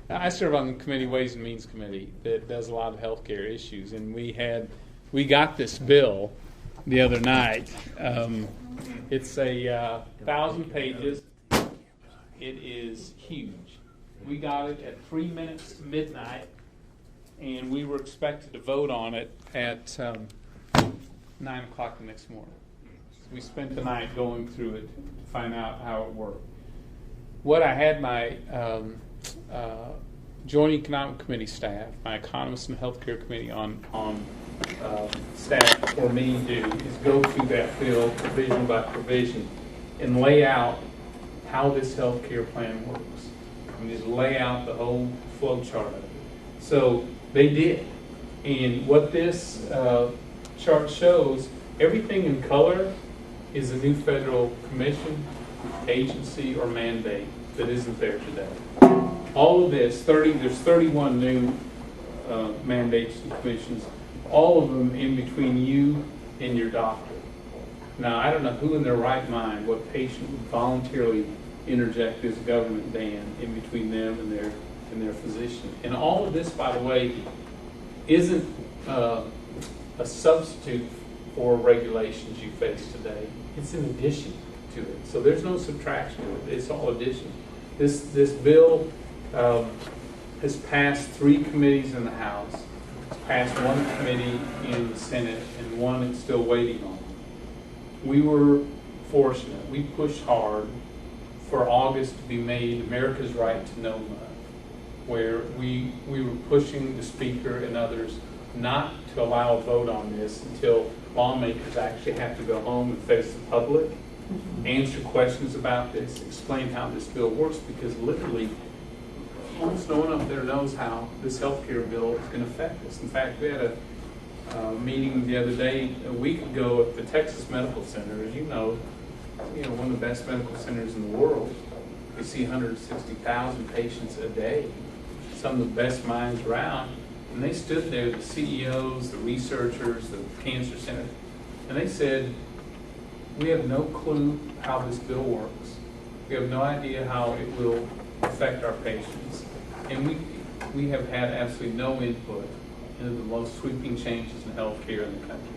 I serve on the committee, Ways and Means Committee, that does a lot of healthcare issues, and we got this bill the other night. It's 1,000 pages. It is huge. We got it at 3 minutes to midnight, and we were expected to vote on it at 9 o'clock the next morning. So we spent the night going through it to find out how it worked. What I had my Joint Economic Committee staff, my economists and healthcare committee on staff for me to do is go through that bill provision by provision and lay out how this healthcare plan works. And just lay out the whole flow chart of it. So they did. And what this chart shows, everything in color is a new federal commission, agency, or mandate that isn't there today. All of this, there's 31 new mandates and commissions, all of them in between you and your doctor. Now, I don't know who in their right mind, what patient would voluntarily interject this government ban in between them and their physician. And all of this, by the way, isn't a substitute for regulations you face today. It's in addition to it. So there's no subtraction to it. It's all addition. This bill has passed 3 committees in the House. It's passed 1 committee in the Senate, and 1 it's still waiting on. We were fortunate. We pushed hard for August to be made America's Right to Know Month, where we were pushing the Speaker and others not to allow a vote on this until lawmakers actually have to go home and face the public, answer questions about this, explain how this bill works, because literally almost no one up there knows how this health care bill is going to affect us. In fact, we had a meeting the other day, a week ago, at the Texas Medical Center. As you know, one of the best medical centers in the world. You see 160,000 patients a day, some of the best minds around. And they stood there, the CEOs, the researchers, the cancer center, and they said, we have no clue how this bill works. We have no idea how it will affect our patients. And we have had absolutely no input into the most sweeping changes in healthcare in the country.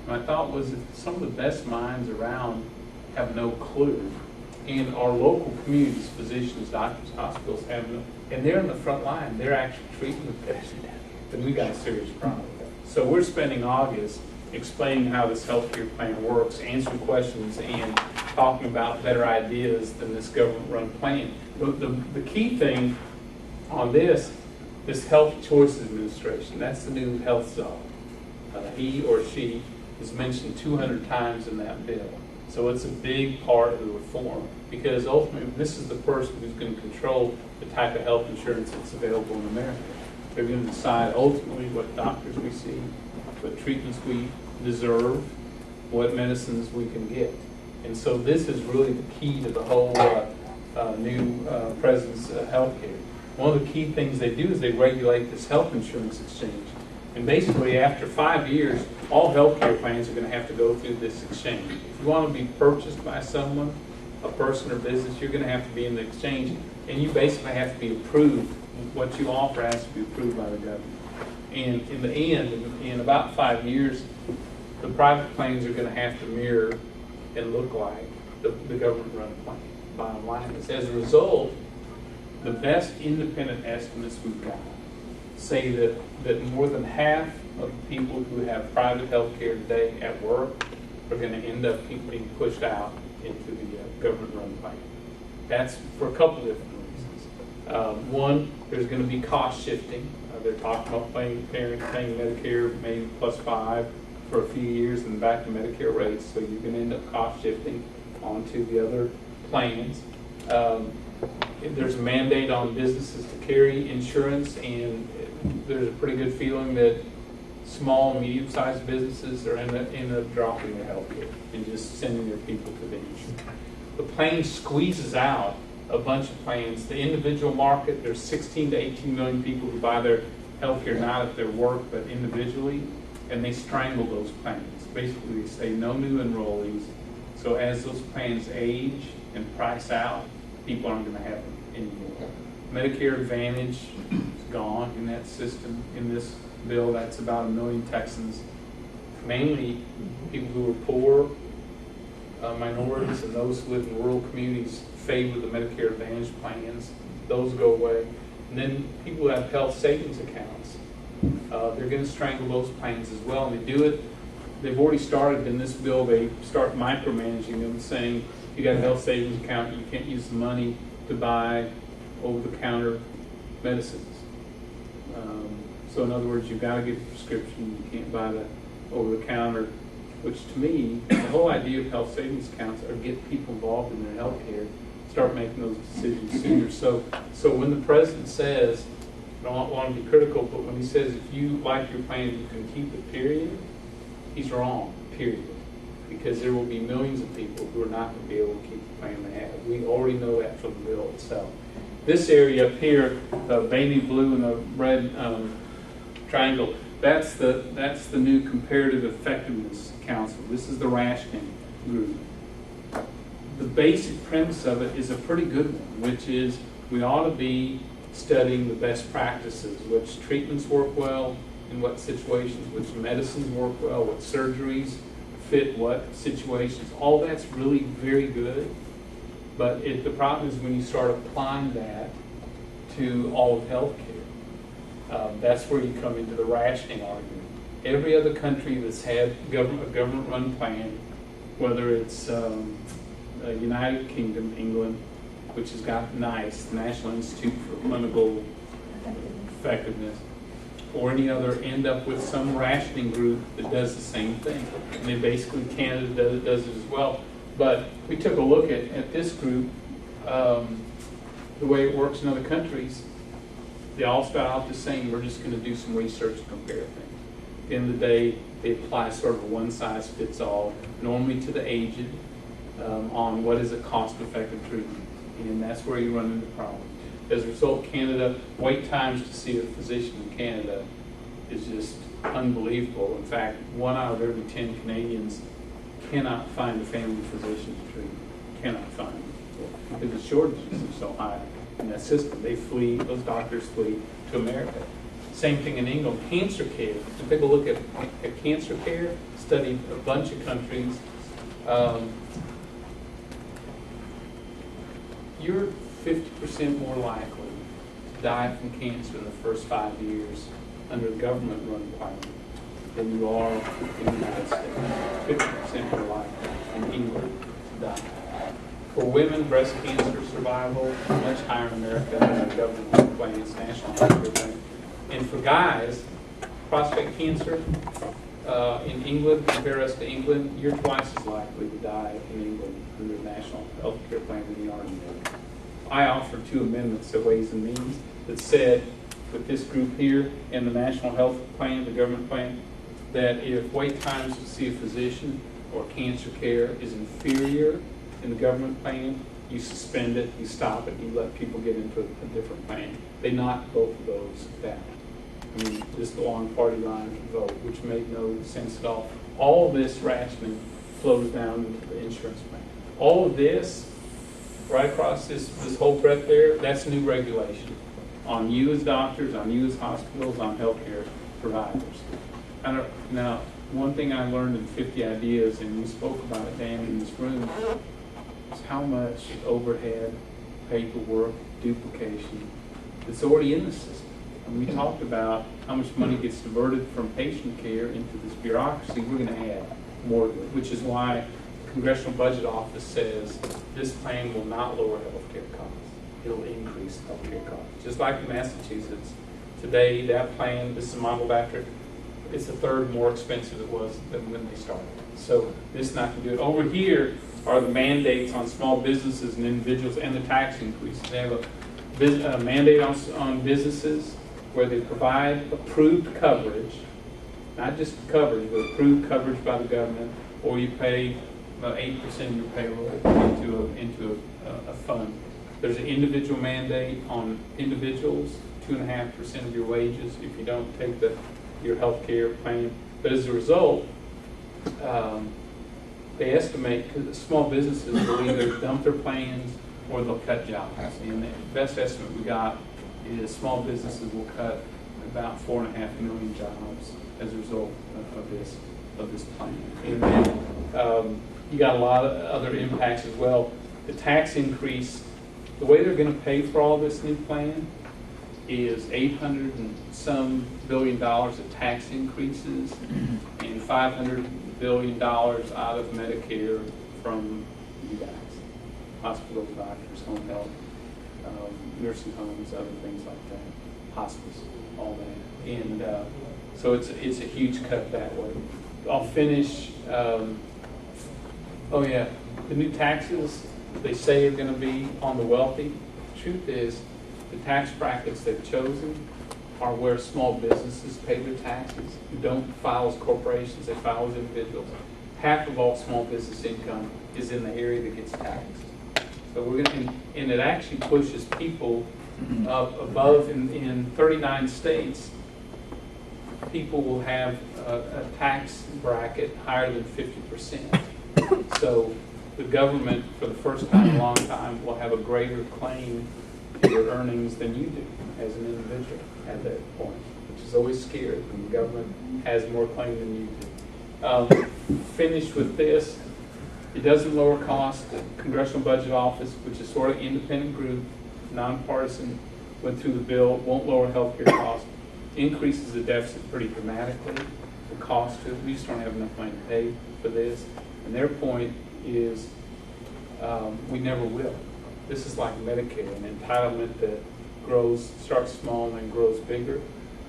My thought was, if some of the best minds around have no clue, and our local communities, physicians, doctors, hospitals have no, and they're in the front line, they're actually treating the patient, then we got a serious problem. So we're spending August explaining how this healthcare plan works, answering questions, and talking about better ideas than this government-run plan. The key thing on this Health Choices Administration, that's the new health czar. He or she is mentioned 200 times in that bill. So it's a big part of the reform, because ultimately this is the person who's going to control the type of health insurance that's available in America. They're going to decide ultimately what doctors we see, what treatments we deserve, what medicines we can get. And so this is really the key to the whole new president's health care. One of the key things they do is they regulate this health insurance exchange. And basically, after 5 years, all healthcare plans are going to have to go through this exchange. If you want to be purchased by someone, a person or business, you're going to have to be in the exchange, and you basically have to be approved. What you offer has to be approved by the government. And in the end, in about 5 years, the private plans are going to have to mirror and look like the government-run plan. Bottom line is, as a result, the best independent estimates we've got say that more than half of the people who have private health care today at work are going to end up being pushed out into the government-run plan. That's for a couple different reasons. One, there's going to be cost shifting. They're talking about paying Medicare maybe +5 for a few years and back to Medicare rates, so you're going to end up cost shifting onto the other plans. There's a mandate on businesses to carry insurance, and there's a pretty good feeling that small and medium-sized businesses are end up dropping their health care and just sending their people to the insurance. The plan squeezes out a bunch of plans. The individual market, there's 16 to 18 million people who buy their health care not at their work but individually, and they strangle those plans. Basically, they say no new enrollees. So as those plans age and price out, people aren't going to have them anymore. Medicare Advantage is gone in that system. In this bill, that's about 1 million Texans, mainly people who are poor, minorities, and those who live in rural communities favor the Medicare Advantage plans. Those go away. And then people who have health savings accounts, they're going to strangle those plans as well. And they do it, they've already started in this bill, they start micromanaging them, saying you got a health savings account, you can't use the money to buy over-the-counter medicines. So in other words, you've got to get a prescription, you can't buy the over-the-counter, which to me, the whole idea of health savings accounts are get people involved in their health care, start making those decisions sooner. So when the president says, I don't want to be critical, but when he says if you like your plan, you can keep it, period, he's wrong, period. Because there will be millions of people who are not going to be able to keep the plan they have. We already know that from the bill itself. This area up here, the baby blue and the red triangle, that's the new Comparative Effectiveness Council. This is the rationing group. The basic premise of it is a pretty good one, which is we ought to be studying the best practices, which treatments work well in what situations, which medicines work well, what surgeries fit what situations. All that's really very good, but the problem is when you start applying that to all of healthcare. That's where you come into the rationing argument. Every other country that's had a government-run plan, whether it's United Kingdom, England, which has got NICE, the National Institute for Clinical Effectiveness, or any other, end up with some rationing group that does the same thing. And then basically Canada does it as well. But we took a look at this group, the way it works in other countries. They all start out just saying we're just going to do some research to compare things. At the end of the day, they apply sort of a one-size-fits-all, normally to the aged, on what is a cost-effective treatment. And that's where you run into problems. As a result, Canada, wait times to see a physician in Canada is just unbelievable. In fact, 1 out of every 10 Canadians cannot find a family physician to treat. Cannot find them. Because the shortages are so high in that system. They flee, those doctors flee to America. Same thing in England. Cancer care. To take a look at cancer care, studied a bunch of countries. You're 50% more likely to die from cancer in the first 5 years under a government-run plan than you are in the United States. 50% more likely in England to die. For women, breast cancer survival much higher in America than the government plans, national healthcare plan. And for guys, prostate cancer in England, compare us to England, you're twice as likely to die in England under the national healthcare plan than you are in America. I offered 2 amendments to Ways and Means that said, with this group here and the national health plan, the government plan, that if wait times to see a physician or cancer care is inferior in the government plan, you suspend it, you stop it, you let people get into a different plan. They knocked both of those down. I mean, just along party line vote, which made no sense at all. All this rationing flows down into the insurance plan. All of this, right across this whole breadth there, that's new regulation on you as doctors, on you as hospitals, on healthcare providers. Now, one thing I learned in 50 Ideas, and we spoke about it, Dan, in this room, is how much overhead, paperwork, duplication that's already in the system. And we talked about how much money gets diverted from patient care into this bureaucracy. We're going to add more to it, which is why the Congressional Budget Office says this plan will not lower health care costs. It'll increase health care costs. Just like in Massachusetts, today that plan, this is modeled after, it's a third more expensive than it was than when they started. So this is not going to do it. Over here are the mandates on small businesses and individuals and the tax increases. They have a mandate on businesses where they provide approved coverage, not just coverage, but approved coverage by the government, or you pay about 8% of your payroll into a fund. There's an individual mandate on individuals, 2.5% of your wages if you don't take your health care plan. But as a result, they estimate that small businesses will either dump their plans or they'll cut jobs. And the best estimate we got is small businesses will cut about 4.5 million jobs as a result of this plan. And then you got a lot of other impacts as well. The tax increase, the way they're going to pay for all this new plan is $800 and some billion of tax increases and $500 billion out of Medicare from you guys, hospitals, doctors, home health, nursing homes, other things like that, hospice, all that. And so it's a huge cut that way. I'll finish. Oh yeah, the new taxes they say are going to be on the wealthy. The truth is, the tax brackets they've chosen are where small businesses pay their taxes. Who don't file as corporations, they file as individuals. Half of all small business income is in the area that gets taxed. So we're going to, and it actually pushes people up above in 39 states. People will have a tax bracket higher than 50%. So the government, for the first time in a long time, will have a greater claim to your earnings than you do as an individual at that point, which is always scary when the government has more claim than you do. Finish with this. It doesn't lower costs. The Congressional Budget Office, which is sort of an independent group, nonpartisan, went through the bill, won't lower health care costs, increases the deficit pretty dramatically. The cost to it, we just don't have enough money to pay for this. And their point is we never will. This is like Medicare, an entitlement that starts small and then grows bigger.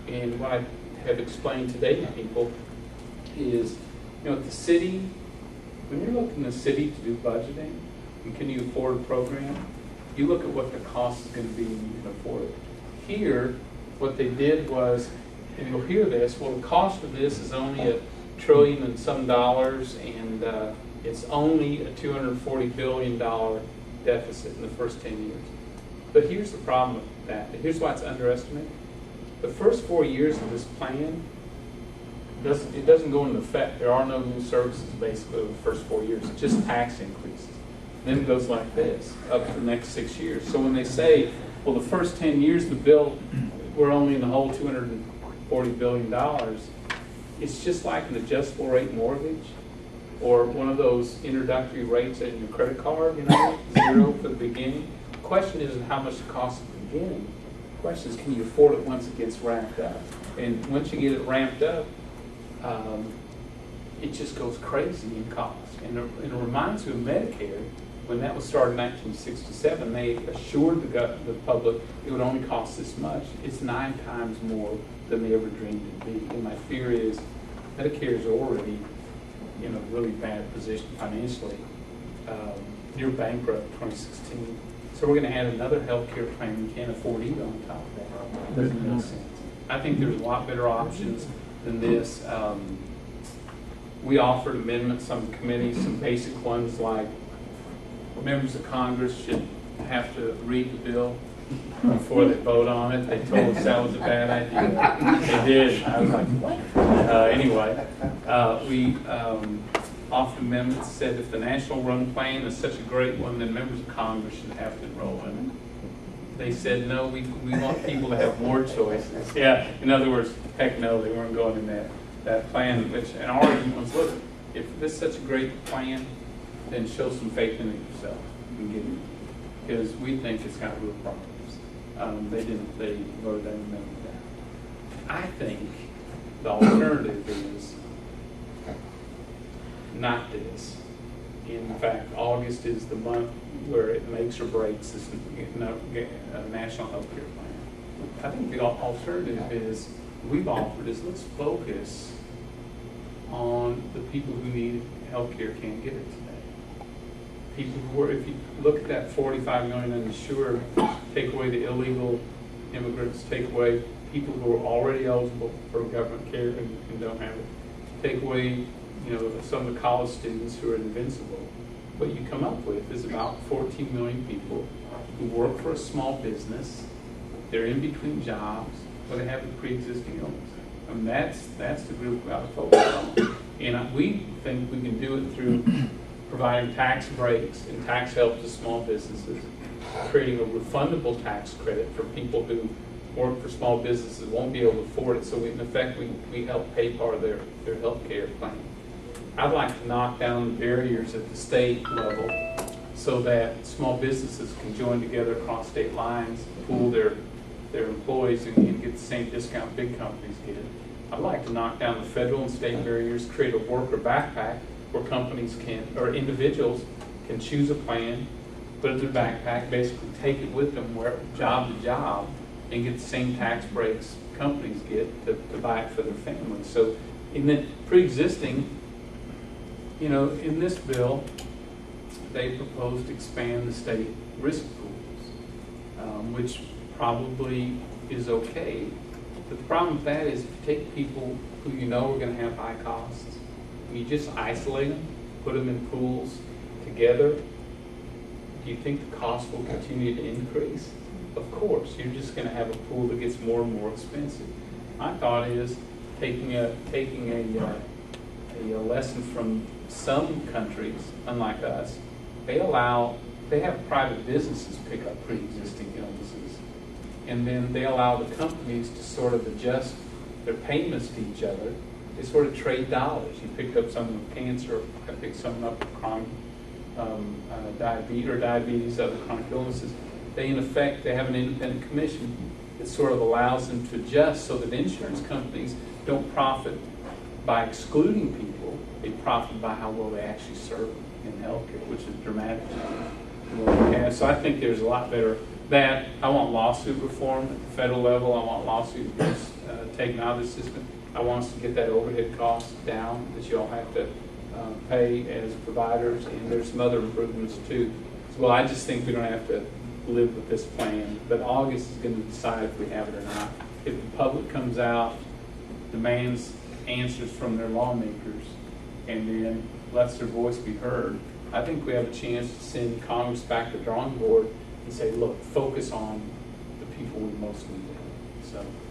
And what I have explained today to people is, at the city, when you're looking at the city to do budgeting, and can you afford a program, you look at what the cost is going to be and you can afford it. Here, what they did was, and you'll hear this, well, the cost of this is only $1 trillion and some dollars, and it's only a $240 billion deficit in the first 10 years. But here's the problem with that. Here's why it's underestimated. The first 4 years of this plan, it doesn't go into effect. There are no new services basically over the first 4 years. It's just tax increases. Then it goes like this up to the next 6 years. So when they say, well, the first 10 years of the bill, we're only in the whole $240 billion, it's just like an adjustable rate mortgage or one of those introductory rates in your credit card, 0 for the beginning. The question isn't how much it costs at the beginning. The question is, can you afford it once it gets ramped up? And once you get it ramped up, it just goes crazy in cost. And it reminds me of Medicare. When that was started in 1967, they assured the public it would only cost this much. It's 9 times more than they ever dreamed it'd be. And my fear is Medicare is already in a really bad position financially. Near bankrupt in 2016. So we're going to add another health care plan we can't afford either on top of that. Doesn't make sense. I think there's a lot better options than this. We offered amendments on the committee, some basic ones like members of Congress should have to read the bill before they vote on it. They told us that was a bad idea. They did. I was like, what? Anyway, we offered amendments that said if the national run plan is such a great one, then members of Congress should have to enroll in it. They said, no, we want people to have more choices. Yeah, in other words, heck no, they weren't going in that plan. Which, and our argument was, look, if this is such a great plan, then show some faith in it yourself and get it. Because we think it's got real problems. They didn't. They voted that amendment down. I think the alternative is not this. In fact, August is the month where it makes or breaks this national health care plan. I think the alternative is we've offered is let's focus on the people who need health care can't get it today. People who are, if you look at that 45 million uninsured, take away the illegal immigrants, take away people who are already eligible for government care and don't have it, take away some of the college students who are invincible. What you come up with is about 14 million people who work for a small business, they're in between jobs, or they have a pre-existing illness. I mean, that's the group we ought to focus on. And we think we can do it through providing tax breaks and tax help to small businesses, creating a refundable tax credit for people who work for small businesses, won't be able to afford it. So in effect, we help pay part of their health care plan. I'd like to knock down the barriers at the state level so that small businesses can join together across state lines, pool their employees and get the same discount big companies get. I'd like to knock down the federal and state barriers, create a worker backpack where companies can, or individuals can choose a plan, put it in their backpack, basically take it with them where job to job, and get the same tax breaks companies get to buy it for their families. So in the pre-existing, in this bill, they proposed to expand the state risk pools, which probably is okay. But the problem with that is if you take people who you know are going to have high costs, and you just isolate them, put them in pools together, do you think the cost will continue to increase? Of course, you're just going to have a pool that gets more and more expensive. My thought is taking a lesson from some countries, unlike us, they have private businesses pick up pre-existing illnesses, and then they allow the companies to sort of adjust their payments to each other. They sort of trade dollars. You picked up someone with cancer, I picked someone up with chronic diabetes, other chronic illnesses. They have an independent commission that sort of allows them to adjust so that insurance companies don't profit by excluding people. They profit by how well they actually serve them in healthcare, which is dramatic. So I think there's a lot better. That I want lawsuit reform at the federal level. I want lawsuit taken out of the system. I want us to get that overhead cost down that you all have to pay as providers, and there's some other improvements too. Well, I just think we don't have to live with this plan, but August is going to decide if we have it or not. If the public comes out, demands answers from their lawmakers, and then lets their voice be heard, I think we have a chance to send Congress back to the drawing board and say, look, focus on the people we most need. So.